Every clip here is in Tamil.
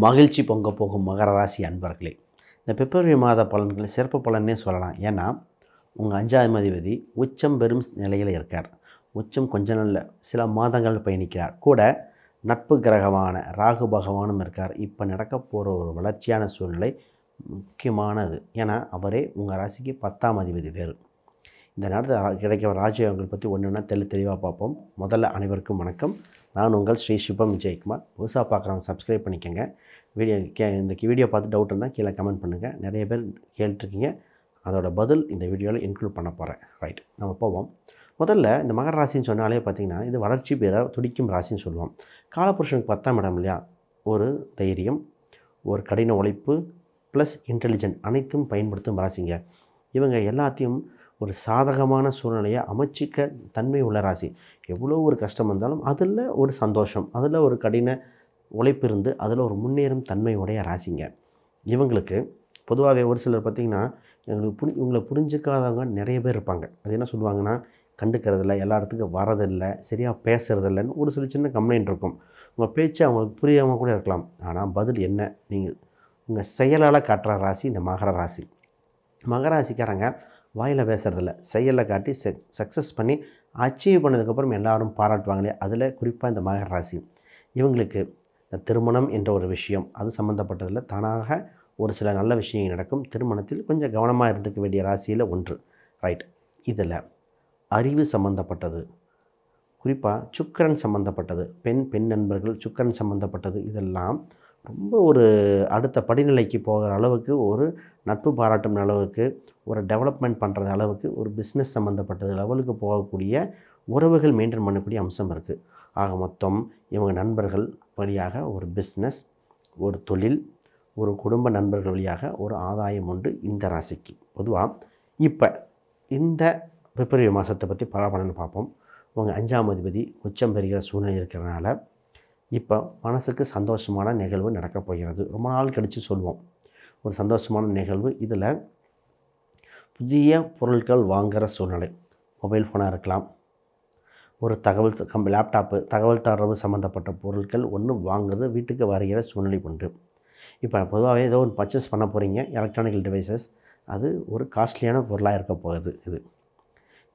மகிழ்ச்சி பொங்க போகும் மகர ராசி அன்பர்களே, இந்த பிப்ரவரி மாத பலன்கள் சிறப்பு பலன்னே சொல்லலாம். ஏன்னா உங்கள் 5ஆம் அதிபதி உச்சம் பெறும் நிலையில் இருக்கார். உச்சம் கொஞ்ச நாளில் சில மாதங்கள் பயணிக்கிறார். கூட நட்பு கிரகமான ராகு பகவானும் இருக்கார். இப்போ நடக்க போகிற ஒரு வளர்ச்சியான சூழ்நிலை முக்கியமானது. ஏன்னா அவரே உங்கள் ராசிக்கு 10ஆம் அதிபதி வேறு. இந்த நேரத்தில் கிடைக்கிற ராஜயோகங்கள் பற்றி ஒன்றுன்னா தெளிவாக பார்ப்போம். முதல்ல அனைவருக்கும் வணக்கம். நான் உங்கள் ஸ்ரீ சிவம் விஜயகுமார். புதுசாக பார்க்குறவங்க சப்ஸ்கிரைப் பண்ணிக்கோங்க. இந்த வீடியோ பார்த்து டவுட் இருந்தால் கீழே கமெண்ட் பண்ணுங்கள். நிறைய பேர் கேட்டுருக்கீங்க, அதோட பதில் இந்த வீடியோவில் இன்க்ளூட் பண்ண போகிறேன். ரைட், நம்ம போவோம். முதல்ல இந்த மகர ராசின்னு சொன்னாலே பார்த்திங்கன்னா இது வளர்ச்சி பெற துடிக்கும் ராசின்னு சொல்லுவோம். காலபுருஷனுக்கு 10ஆம் இடம் இல்லையா? ஒரு தைரியம், ஒரு கடின உழைப்பு ப்ளஸ் இன்டெலிஜென்ட் அனைத்தும் பயன்படுத்தும் ராசிங்க. இவங்க எல்லாத்தையும் ஒரு சாதகமான சூழ்நிலையை அமைச்சிக்க தன்மை உள்ள ராசி. எவ்வளோ ஒரு கஷ்டம் வந்தாலும் அதில் ஒரு சந்தோஷம், அதில் ஒரு கடின உழைப்பு இருந்து அதில் ஒரு முன்னேறும் தன்மை உடைய ராசிங்க. இவங்களுக்கு பொதுவாகவே ஒரு சிலர் பார்த்திங்கன்னா இவங்களை புரிஞ்சிக்காதவங்க நிறைய பேர் இருப்பாங்க. அது என்ன சொல்லுவாங்கன்னா, கண்டுக்கிறதில்ல, எல்லா இடத்துக்கும் வரதில்லை, சரியாக பேசுகிறதில்லைன்னு ஒரு சில சின்ன கம்ப்ளைண்ட் இருக்கும். உங்கள் பேச்சு அவங்களுக்கு புரியாமல் கூட இருக்கலாம். ஆனால் பதில் என்ன, நீங்கள் உங்கள் செயலால் காட்டுற ராசி இந்த மகர ராசி. மகர ராசிக்காரங்க வாயில் பேசுகிறதில்ல, செயலில் காட்டி சக்ஸஸ் பண்ணி அச்சீவ் பண்ணதுக்கப்புறம் எல்லோரும் பாராட்டுவாங்களே, அதில் குறிப்பாக இந்த மகர ராசி. இவங்களுக்கு இந்த திருமணம் என்ற ஒரு விஷயம் அது சம்மந்தப்பட்டதில் தானாக ஒரு சில நல்ல விஷயங்கள் நடக்கும். திருமணத்தில் கொஞ்சம் கவனமாக இருந்துக்க வேண்டிய ராசியில் ஒன்று. ரைட், இதில் அறிவு சம்மந்தப்பட்டது, குறிப்பாக சுக்கிரன் சம்மந்தப்பட்டது, பெண் நண்பர்கள் சுக்கிரன் சம்மந்தப்பட்டது, இதெல்லாம் ரொம்ப ஒரு அடுத்த படிநிலைக்கு போகிற அளவுக்கு, ஒரு நட்பு பாராட்டும் அளவுக்கு, ஒரு டெவலப்மெண்ட் பண்ணுறது அளவுக்கு, ஒரு பிஸ்னஸ் சம்மந்தப்பட்டது லெவலுக்கு போகக்கூடிய உறவுகள் மெயின்டைன் பண்ணக்கூடிய அம்சம் இருக்குது. ஆக மொத்தம் இவங்க நண்பர்கள் வழியாக ஒரு பிஸ்னஸ், ஒரு தொழில், ஒரு குடும்ப நண்பர்கள் வழியாக ஒரு ஆதாயம் உண்டு இந்த ராசிக்கு. பொதுவாக இப்போ இந்த பிப்ரவரி மாதத்தை பற்றி பலன்னு பார்ப்போம். உங்கள் 5ஆம் அதிபதி உச்சம் பெறுகிற சூழ்நிலை இருக்கிறனால இப்போ மனசுக்கு சந்தோஷமான நிகழ்வு நடக்கப் போகிறது. ரொம்ப நாள் கழித்து சொல்லுவோம் ஒரு சந்தோஷமான நிகழ்வு. இதில் புதிய பொருட்கள் வாங்குகிற சூழ்நிலை, மொபைல் ஃபோனாக இருக்கலாம், ஒரு லேப்டாப்பு, தகவல் தொடர்பு சம்மந்தப்பட்ட பொருட்கள் ஒன்று வாங்குறது வீட்டுக்கு வருகிற சூழ்நிலை உண்டு. இப்போ பொதுவாகவே ஏதோ ஒரு பர்ச்சேஸ் பண்ண போகிறீங்க, எலக்ட்ரானிக்கல் டிவைசஸ், அது ஒரு காஸ்ட்லியான பொருளாக இருக்க போகுது. இது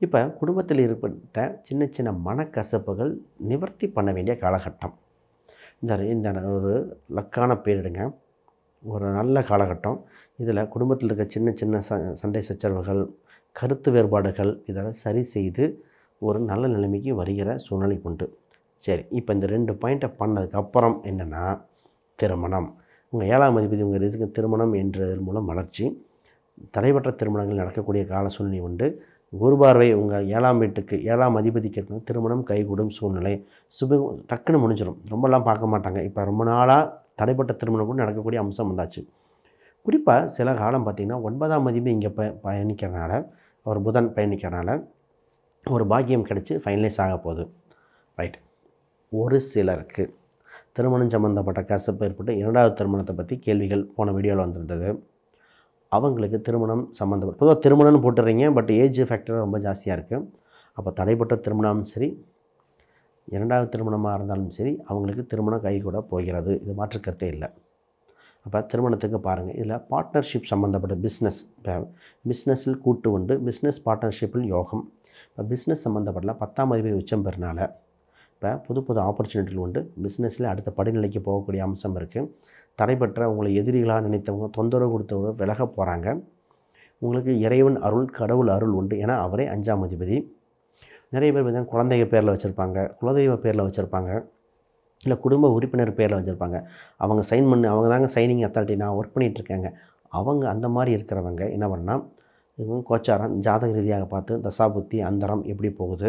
இப்போ குடும்பத்தில் ஏற்பட்ட சின்ன சின்ன மனக்கசப்புகள் நிவர்த்தி பண்ண வேண்டிய காலகட்டம். இந்த ஒரு லக்கான பேரிடுங்க, ஒரு நல்ல காலகட்டம். இதில் குடும்பத்தில் இருக்க சின்ன சின்ன சண்டை சச்சரவுகள், கருத்து வேறுபாடுகள் இதெல்லாம் சரி செய்து ஒரு நல்ல நிலைமைக்கு வருகிற சூழ்நிலை உண்டு. சரி, இப்போ இந்த 2 பாயிண்ட்டை பண்ணதுக்கப்புறம் என்னென்னா, திருமணம். உங்கள் 7ஆம் அதிபதி உங்கள் இதுக்கு திருமணம் என்றதன் மூலம் வளர்ச்சி, தடைபற்ற திருமணங்கள் நடக்கக்கூடிய கால சூழ்நிலை உண்டு. குரு பார்வை உங்கள் 7ஆம் வீட்டுக்கு, 7ஆம் அதிபதிக்கு இருக்கிற திருமணம் கைகூடும் சூழ்நிலை டக்குன்னு முடிஞ்சிடும். ரொம்பலாம் பார்க்க மாட்டாங்க. இப்போ ரொம்ப நாளாக தடைப்பட்ட திருமணம் கூட நடக்கக்கூடிய அம்சம் வந்தாச்சு. குறிப்பாக சில காலம் பார்த்திங்கன்னா 9ஆம் அதிபதி இங்கே பயணிக்கிறனால, அவர் புதன் பயணிக்கிறனால ஒரு பாக்கியம் கிடச்சி ஃபைனலைஸ் ஆக போகுது. ரைட், ஒரு சிலருக்கு திருமணம் சம்மந்தப்பட்ட கசப்பு ஏற்பட்டு 2வது திருமணத்தை பற்றி கேள்விகள் போன வீடியோவில் வந்திருந்தது. அவங்களுக்கு திருமணம் சம்மந்தப்பட்ட பொதுவாக திருமணம்னு போட்டுறீங்க, பட் ஏஜ் ஃபேக்டர் ரொம்ப ஜாஸ்தியாக இருக்குது. அப்போ தடைப்பட்ட திருமணமும் சரி, 2வது திருமணமாக இருந்தாலும் சரி, அவங்களுக்கு திருமணம் கை கூட போகிறது. இது மாற்றுக்கருத்தே இல்லை. அப்போ திருமணத்துக்கு பாருங்கள். இதில் பார்ட்னர்ஷிப் சம்மந்தப்பட்ட பிஸ்னஸில் கூட்டு உண்டு, பிஸ்னஸ் பார்ட்னர்ஷிப்பில் யோகம். இப்போ பிஸ்னஸ் சம்மந்தப்பட்ட 10ஆம் அதிபதி உச்சம் பெறனால இப்போ புது ஆப்பர்ச்சுனிட்டிகள் உண்டு. பிஸ்னஸில் அடுத்த படிநிலைக்கு போகக்கூடிய அம்சம் இருக்குது. தடைபெற்ற உங்களை எதிரிகளாக நினைத்தவங்க, தொந்தரவு கொடுத்தவங்க விலக போகிறாங்க. உங்களுக்கு இறைவன் அருள், கடவுள் அருள் உண்டு. ஏன்னா அவரே 5ஆம் அதிபதி. நிறைய பேர் பார்த்தீங்கன்னா குழந்தைங்க பேரில் வச்சுருப்பாங்க, குலதெய்வ பேரில் வச்சுருப்பாங்க, இல்லை குடும்ப உறுப்பினர் பேரில் வச்சுருப்பாங்க. அவங்க தாங்க சைனிங் அத்தாரிட்டி, நான் ஒர்க் பண்ணிகிட்ருக்காங்க. அவங்க அந்த மாதிரி இருக்கிறவங்க என்ன பண்ணால், இவங்க கோச்சாரம் ஜாதக ரீதியாக பார்த்து தசாபுத்தி அந்தரம் எப்படி போகுது,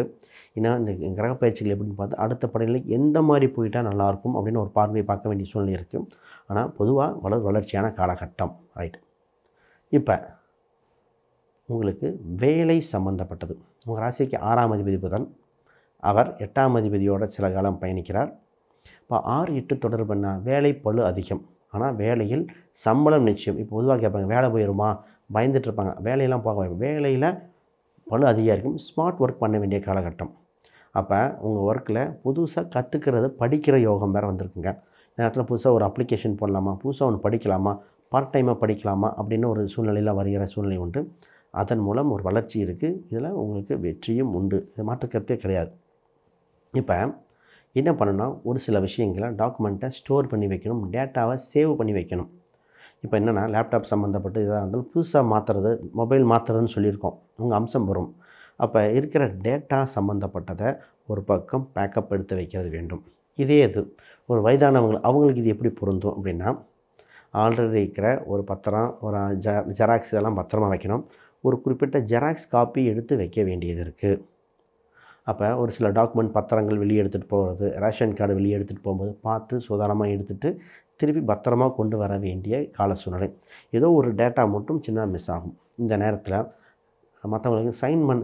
ஏன்னா இந்த கிரக பயிற்சிகள் எப்படின்னு பார்த்து அடுத்த படிநிலை எந்த மாதிரி போயிட்டால் நல்லாயிருக்கும் அப்படின்னு ஒரு பார்வையை பார்க்க வேண்டிய சூழ்நிலை இருக்குது. ஆனால் பொதுவாக வளர்ச்சியான காலகட்டம். ரைட், இப்போ உங்களுக்கு வேலை சம்மந்தப்பட்டது. உங்கள் ராசிக்கு 6ஆம் அதிபதி புதன், அவர் 8ஆம் அதிபதியோட சில காலம் பயணிக்கிறார். இப்போ 6-8 தொடர்புன்னா வேலை பளு அதிகம், ஆனால் வேலையில் சம்பளம் நிச்சயம். இப்போ பொதுவாக கேட்பாங்க, வேலை போயிடுமா, பயந்துட்டுருப்பாங்க. வேலையெல்லாம் போக, வேலையில் பளு அதிகம் இருக்கும். ஸ்மார்ட் ஒர்க் பண்ண வேண்டிய காலகட்டம். அப்போ உங்கள் ஒர்க்கில் புதுசாக கற்றுக்கிறது, படிக்கிற யோகம் வேறு வந்திருக்குங்க. நேரத்தில் புதுசாக ஒரு அப்ளிகேஷன் போடலாமா, புதுசாக ஒன்று படிக்கலாமா, பார்ட் டைமாக படிக்கலாமா அப்படின்னு ஒரு சூழ்நிலையில் வருகிற சூழ்நிலை உண்டு. அதன் மூலம் ஒரு வளர்ச்சி இருக்குது. இதில் உங்களுக்கு வெற்றியும் உண்டு. இது மாற்றுக்கருத்தே கிடையாது. இப்போ என்ன பண்ணணும்னா, ஒரு சில விஷயங்களை டாக்குமெண்ட்டை ஸ்டோர் பண்ணி வைக்கணும், டேட்டாவை சேவ் பண்ணி வைக்கணும். இப்போ என்னென்னா, லேப்டாப் சம்மந்தப்பட்டு எதாக இருந்தாலும் புதுசாக மாற்றுறது, மொபைல் மாற்றுறதுன்னு சொல்லியிருக்கோம். உங்கள் அம்சம் வரும். அப்போ இருக்கிற டேட்டா சம்மந்தப்பட்டதை ஒரு பக்கம் பேக்கப் எடுத்து வைக்கிறது வேண்டும். இதே இது ஒரு வயதானவங்க, அவங்களுக்கு இது எப்படி பொருந்தும் அப்படின்னா, ஆல்ரெடி இருக்கிற ஒரு பத்திரம், ஒரு ஜெராக்ஸ் இதெல்லாம் பத்திரமா வைக்கணும். ஒரு குறிப்பிட்ட ஜெராக்ஸ் காப்பி எடுத்து வைக்க வேண்டியது இருக்குது. அப்போ ஒரு சில டாக்குமெண்ட் பத்திரங்கள் வெளியே எடுத்துகிட்டு போகிறது, ரேஷன் கார்டு வெளியே எடுத்துகிட்டு போகும்போது பார்த்து சுதாரணமாக எடுத்துகிட்டு திருப்பி பத்திரமா கொண்டு வர வேண்டிய கால சூழ்நிலை. ஏதோ ஒரு டேட்டா மட்டும் சின்ன மிஸ் ஆகும். இந்த நேரத்தில் மற்றவங்களுக்கு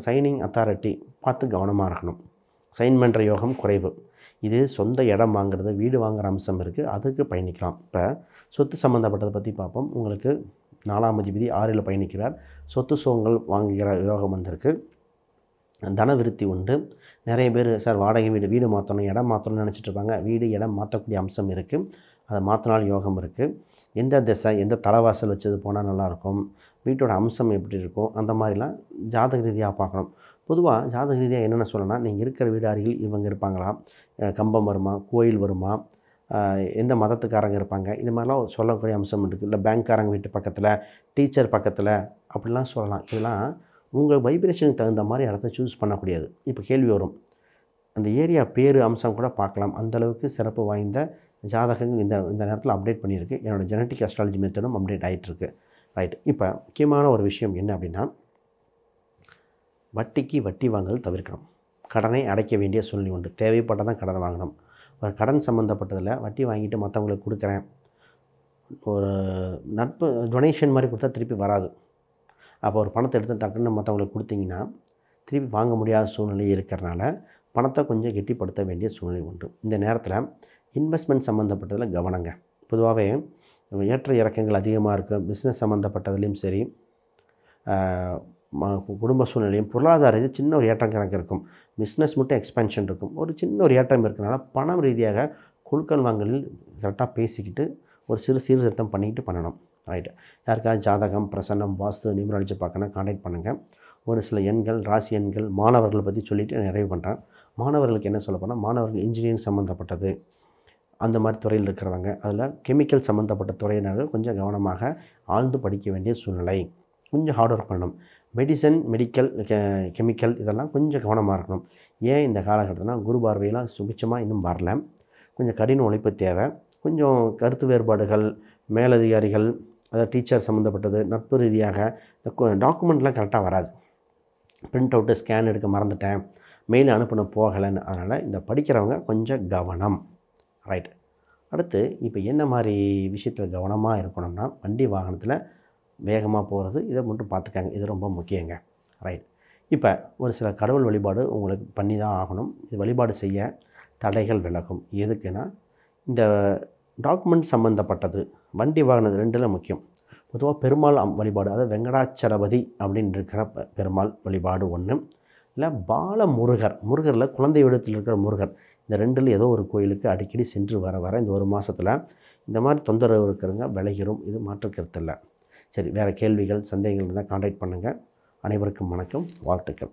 சைனிங் அத்தாரிட்டி பார்த்து கவனமாக இருக்கணும். சைன் பண்ணுற யோகம் குறைவு. இது சொந்த இடம் வாங்குறது, வீடு வாங்குகிற அம்சம் இருக்குது, அதுக்கு பயணிக்கலாம். இப்போ சொத்து சம்மந்தப்பட்டதை பற்றி பார்ப்போம். உங்களுக்கு 4ஆம் அதிபதி 6ல் பயணிக்கிறார். சொத்து சுகங்கள் வாங்குகிற யோகம் வந்திருக்கு. தனவிருத்தி உண்டு. நிறைய பேர் சார் வாடகை வீடு மாற்றணும், இடம் மாற்றணும்னு நினச்சிட்ருப்பாங்க. வீடு இடம் மாற்றக்கூடிய அம்சம் இருக்குது. அதை மாற்றினால் யோகம் இருக்குது. எந்த திசை, எந்த தலைவாசல் வச்சது போனால் நல்லாயிருக்கும், வீட்டோட அம்சம் எப்படி இருக்கும், அந்த மாதிரிலாம் ஜாதக ரீதியாக பார்க்கணும். பொதுவாக ஜாதக ரீதியாக என்னென்ன சொல்லணும்னா, நீங்கள் இருக்கிற வீடு அருகில் இவங்க இருப்பாங்களா, கம்பம் வருமா, கோயில் வருமா, எந்த மதத்துக்காரங்க இருப்பாங்க, இது மாதிரிலாம் சொல்லக்கூடிய அம்சம் இருக்குது. இல்லை பேங்க்காரங்க வீட்டு பக்கத்தில், டீச்சர் பக்கத்தில் அப்படிலாம் சொல்லலாம். இதெல்லாம் உங்கள் வைப்ரேஷனுக்கு தகுந்த மாதிரி இடத்த சூஸ் பண்ணக்கூடியது. இப்போ கேள்வி வரும், அந்த ஏரியா பேர் அம்சம் கூட பார்க்கலாம். அந்தளவுக்கு சிறப்பு வாய்ந்த ஜாதகங்கள் இந்த நேரத்தில் அப்டேட் பண்ணியிருக்கு. என்னோடய ஜெனட்டிக் அஸ்ட்ராலஜி மெத்தடும் அப்டேட் ஆகிட்டுருக்கு. ரைட். இப்போ முக்கியமான ஒரு விஷயம் என்ன அப்படின்னா, வட்டி வாங்குதல் தவிர்க்கணும். கடனை அடைக்க வேண்டிய சூழ்நிலை உண்டு. தேவைப்பட்டால் தான் கடன் வாங்கணும். ஒரு கடன் சம்மந்தப்பட்டதில் வட்டி வாங்கிட்டு மற்றவங்களுக்கு கொடுக்குறேன், ஒரு நட்பு டொனேஷன் மாதிரி கொடுத்தா திருப்பி வராது. அப்போ ஒரு பணத்தை எடுத்து டக்குன்னு மற்றவங்களுக்கு கொடுத்தீங்கன்னா திருப்பி வாங்க முடியாத சூழ்நிலை இருக்கிறனால பணத்தை கொஞ்சம் கெட்டிப்படுத்த வேண்டிய சூழ்நிலை உண்டு. இந்த நேரத்தில் இன்வெஸ்ட்மெண்ட் சம்மந்தப்பட்டதில் கவனங்க. பொதுவாகவே ஏற்ற இறக்கங்கள் அதிகமாக இருக்கும். பிஸ்னஸ் சம்மந்தப்பட்டதுலேயும் சரி, குடும்ப சூழ்நிலையும் பொருளாதார இது சின்ன ஒரு ஏற்றம் கணக்கு இருக்கும். பிஸ்னஸ் மட்டும் எக்ஸ்பென்ஷன் இருக்கும். ஒரு சின்ன ஒரு ஏற்றம் இருக்கிறனால பணம் ரீதியாக குழுக்கள் வாங்கலில் கரெக்டாக பேசிக்கிட்டு ஒரு சீர்திருத்தம் பண்ணிக்கிட்டு பண்ணணும். ரைட்டு. யாருக்காவது ஜாதகம், பிரசன்னம், வாஸ்து, நியூமராலஜி பார்க்கணும், கான்டாக்ட் பண்ணுங்கள். ஒரு சில எண்கள், ராசி எண்கள், மாணவர்களை பற்றி சொல்லிவிட்டு நிறைவு பண்ணுறேன். மாணவர்களுக்கு என்ன சொல்ல போனால், மாணவர்கள் இன்ஜினியரிங் சம்மந்தப்பட்டது அந்த மாதிரி துறையில் இருக்கிறவங்க, அதில் கெமிக்கல் சம்மந்தப்பட்ட துறையினர்கள் கொஞ்சம் கவனமாக ஆழ்ந்து படிக்க வேண்டிய சூழ்நிலை. கொஞ்சம் ஹார்ட் ஒர்க் பண்ணணும். மெடிக்கல், கெமிக்கல் இதெல்லாம் கொஞ்சம் கவனமாக இருக்கணும். ஏன் இந்த காலகட்டத்தில்னா குரு பார்வையெல்லாம் சுபிட்சமாக இன்னும் வரல. கொஞ்சம் கடின உழைப்பு தேவை. கொஞ்சம் கருத்து வேறுபாடுகள், மேலதிகாரிகள், அதாவது டீச்சர் சம்மந்தப்பட்டது, நட்பு ரீதியாக இந்த டாக்குமெண்ட்லாம் கரெக்டாக வராது. பிரிண்ட் அவுட்டு ஸ்கேன் எடுக்க மறந்துட்டேன், மெயில் அனுப்பின போகலைன்னு. அதனால் இந்த படிக்கிறவங்க கொஞ்சம் கவனம். ரைட். அடுத்து இப்போ என்ன மாதிரி விஷயத்தில் கவனமாக இருக்கணும்னா, வண்டி வாகனத்தில் வேகமாக போகிறது, இதை மட்டும் பார்த்துக்காங்க. இது ரொம்ப முக்கியங்க. ரைட். இப்போ ஒரு சில கடவுள் வழிபாடு உங்களுக்கு பண்ணி தான் ஆகணும். இது வழிபாடு செய்ய தடைகள் விலகும். எதுக்குன்னா, இந்த டாக்குமெண்ட் சம்மந்தப்பட்டது வண்டி வாகனம் 2ல் முக்கியம். பொதுவாக பெருமாள் வழிபாடு, அதாவது வெங்கடாச்சலபதி அப்படின்னு இருக்கிற பெருமாள் வழிபாடு ஒன்று. இல்லை முருகரில் குழந்தை வடிவத்தில் இருக்கிற முருகர், இந்த 2ல் ஏதோ ஒரு கோயிலுக்கு அடிக்கடி சென்று வர இந்த ஒரு மாதத்தில் இந்த மாதிரி தொந்தரவு இருக்கிறவங்க விலகிரும். இது மாற்றுக்கருத்து இல்லை. சரி, வேறு கேள்விகள், சந்தேகங்கள் இருந்தால் கான்டாக்ட் பண்ணுங்கள். அனைவருக்கும் வணக்கம், வாழ்த்துக்கள்.